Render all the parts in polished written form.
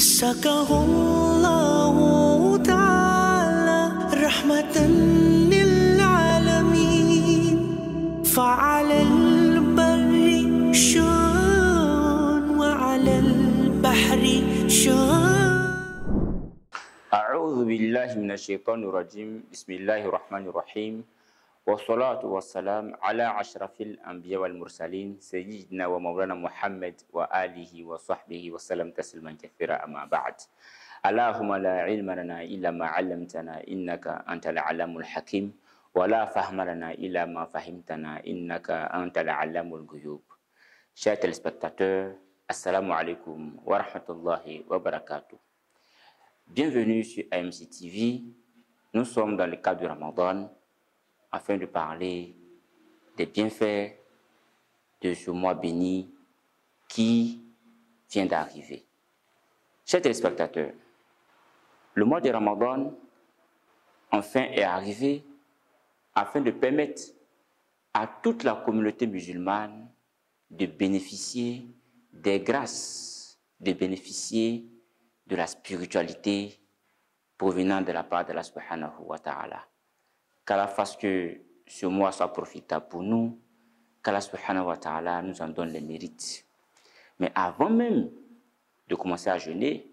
سكه الله تعالى رحمة للعالمين فعلى البر شان وعلى البحر شان. أعوذ بالله من الشيطان الرجيم. بسم الله الرحمن الرحيم. والصلاة والسلام على أشرف الأنبياء والمرسلين سيدنا ومولانا محمد وآله وصحبه وسلم تسليما كثيرا. أما بعد، اللهم لا علم لنا إلا ما علمتنا إنك أنت العلام الحكيم ولا فهم لنا إلا ما فهمتنا إنك أنت العلام الغيوب. Chers téléspectateurs, assalamu alaikum wa rahmatullahi wa barakatuh. Bienvenue sur AMC TV. Nous sommes dans le cadre du Ramadan afin de parler des bienfaits de ce mois béni qui vient d'arriver. Chers téléspectateurs, le mois de Ramadan enfin est arrivé afin de permettre à toute la communauté musulmane de bénéficier des grâces, de bénéficier de la spiritualité provenant de la part de Allah subhanahu wa ta'ala. Qu'Allah fasse que ce mois soit profitable pour nous, qu'Allah subhanahu wa ta'ala nous en donne les mérites. Mais avant même de commencer à jeûner,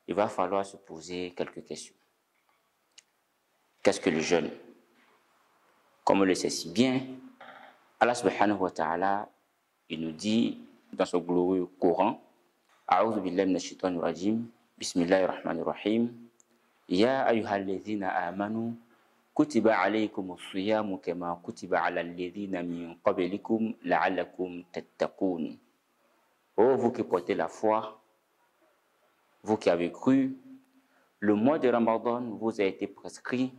il va falloir se poser quelques questions. Qu'est-ce que le jeûne? Comme on le sait si bien, Allah subhanahu wa ta'ala, il nous dit dans son glorieux Coran, A'udhu billahi minash shaitanir rajim, Bismillahir rahmanir rahim, Ya ayyuhalladhina amanu kutiba alaykumus siyamu kama kutiba alal ladhina min qablikum la'allakum tattaqun. Oh, vous qui portez la foi, vous qui avez cru, le mois de Ramadan vous a été prescrit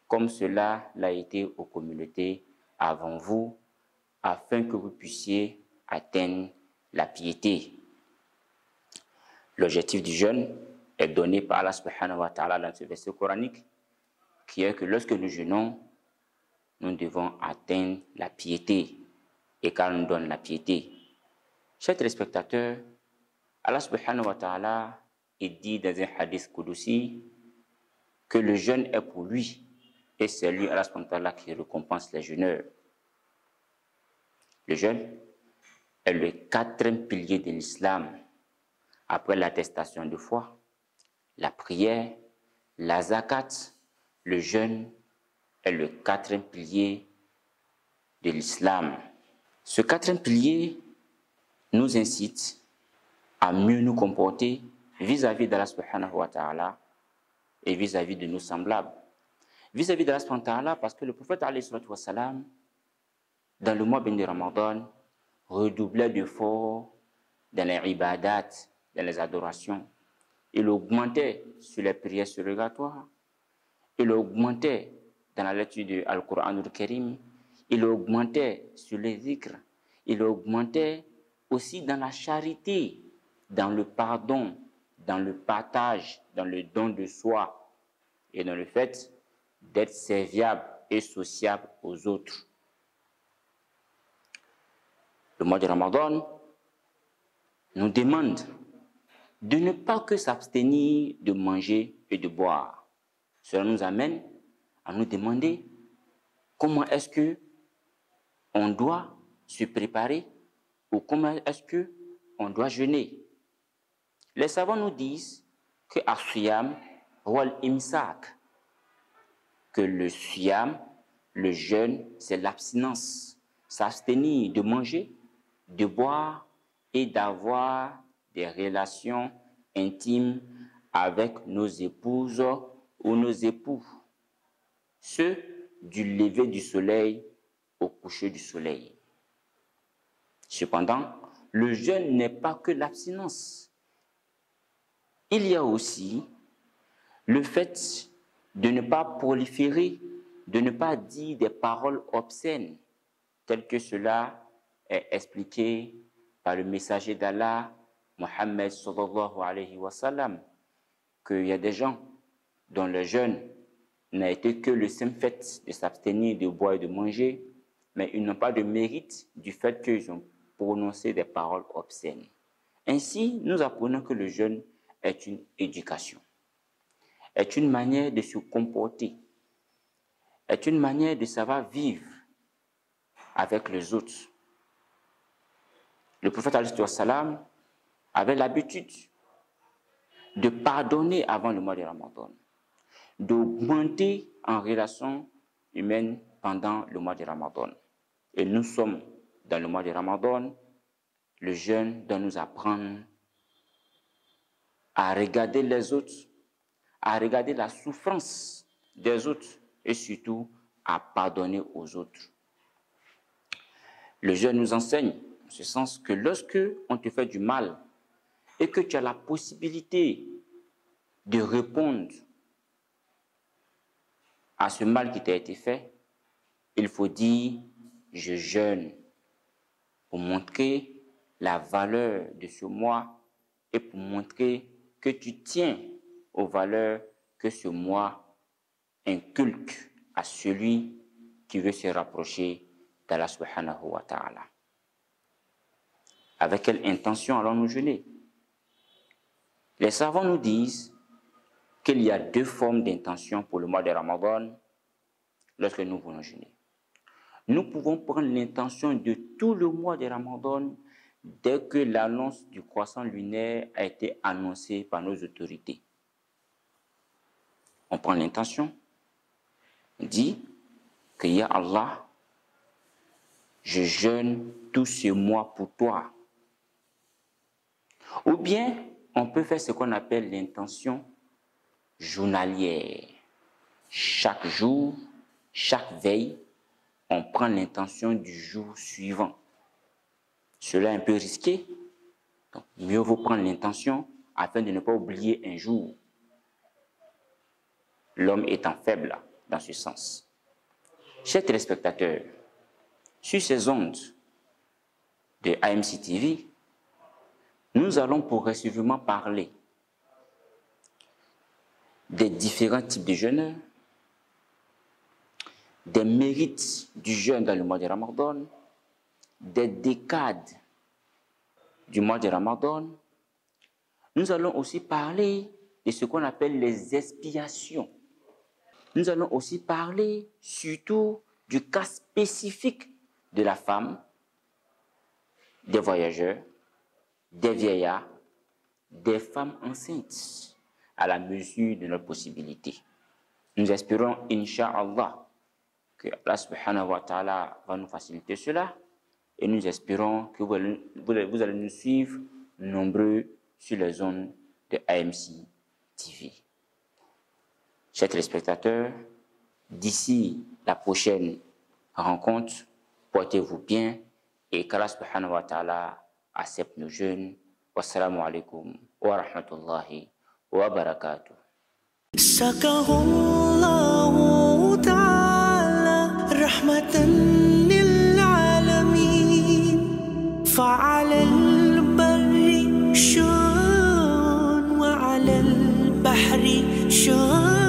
comme cela l'a été aux communautés avant vous, afin que vous puissiez atteindre la piété. L'objectif du jeûne est donné par Allah subhanahu wa ta'ala dans ce verset coranique, qui est que lorsque nous jeûnons, nous devons atteindre la piété. Et quand on nous donne la piété, chers téléspectateurs, Allah subhanahu wa ta'ala dit dans un hadith Qudusi que le jeûne est pour lui et c'est lui, Allah subhanahu wa ta'ala, qui récompense les jeûneurs. Le jeûne est le quatrième pilier de l'islam après l'attestation de foi, la prière, la zakat. Le jeûne est le quatrième pilier de l'islam. Ce quatrième pilier nous incite à mieux nous comporter vis-à-vis d'Allah subhanahu wa ta'ala et vis-à-vis de nos semblables. Vis-à-vis d'Allah subhanahu wa ta'ala, parce que le prophète alayhi salatu wa salam, dans le mois béni de Ramadan, redoublait d'efforts dans les ibadat, dans les adorations. Il augmentait sur les prières surrogatoires. Il augmentait dans la lecture de Al-Qur'an al-Karim. Il augmentait sur les zikrs. Il augmentait aussi dans la charité, dans le pardon, dans le partage, dans le don de soi et dans le fait d'être serviable et sociable aux autres. Le mois de Ramadan nous demande de ne pas que s'abstenir de manger et de boire. Cela nous amène à nous demander comment est-ce que on doit se préparer ou comment est-ce que on doit jeûner. Les savants nous disent que as-siyam wal imsak, que le siyam, le jeûne, c'est l'abstinence, s'abstenir de manger, de boire et d'avoir des relations intimes avec nos épouses ou nos époux, ce du lever du soleil au coucher du soleil. Cependant, le jeûne n'est pas que l'abstinence. Il y a aussi le fait de ne pas proliférer, de ne pas dire des paroles obscènes, telles que cela est expliqué par le messager d'Allah, Mohammed sallallahu alayhi wa sallam, qu'il y a des gens dont le jeûne n'a été que le simple fait de s'abstenir de boire et de manger, mais ils n'ont pas de mérite du fait qu'ils ont prononcé des paroles obscènes. Ainsi, nous apprenons que le jeûne est une éducation, est une manière de se comporter, est une manière de savoir vivre avec les autres. Le prophète alayhi salam avait l'habitude de pardonner avant le mois de Ramadan, d'augmenter en relation humaine pendant le mois de Ramadan. Et nous sommes dans le mois de Ramadan, le jeûne doit nous apprendre à regarder les autres, à regarder la souffrance des autres et surtout à pardonner aux autres. Le jeûne nous enseigne en ce sens que lorsque on te fait du mal et que tu as la possibilité de répondre à ce mal qui t'a été fait, il faut dire « je jeûne » pour montrer la valeur de ce mois et pour montrer que tu tiens aux valeurs que ce mois inculque à celui qui veut se rapprocher d'Allah subhanahu wa ta'ala. Avec quelle intention allons-nous jeûner? Les savants nous disent qu'il y a deux formes d'intention pour le mois de Ramadan lorsque nous voulons jeûner. Nous pouvons prendre l'intention de tout le mois de Ramadan dès que l'annonce du croissant lunaire a été annoncée par nos autorités. On prend l'intention, on dit que Ya Allah, je jeûne tout ce mois pour toi. Ou bien, on peut faire ce qu'on appelle l'intention journalière. Chaque jour, chaque veille, on prend l'intention du jour suivant. Cela est un peu risqué, donc mieux vaut prendre l'intention afin de ne pas oublier un jour. L'homme étant faible dans ce sens. Chers téléspectateurs, sur ces ondes de AMC TV, nous allons progressivement parler des différents types de jeûneurs, des mérites du jeûne dans le mois de Ramadan, des décades du mois de Ramadan. Nous allons aussi parler de ce qu'on appelle les expiations. Nous allons aussi parler surtout du cas spécifique de la femme, des voyageurs, des vieillards, des femmes enceintes, à la mesure de nos possibilités. Nous espérons, Inch'Allah, que Allah subhanahu wa ta'ala va nous faciliter cela et nous espérons que vous allez nous suivre nombreux sur les zones de AMC TV. Chers téléspectateurs, d'ici la prochaine rencontre, portez-vous bien et qu'Allah subhanahu wa ta'ala accepte nos jeûnes. Wassalamu alaikum wa rahmatullahi wa barakatuh. Sakarullahu ta'ala rahmatan lil alamin fa'ala al-barri shun wa 'ala al-bahri shun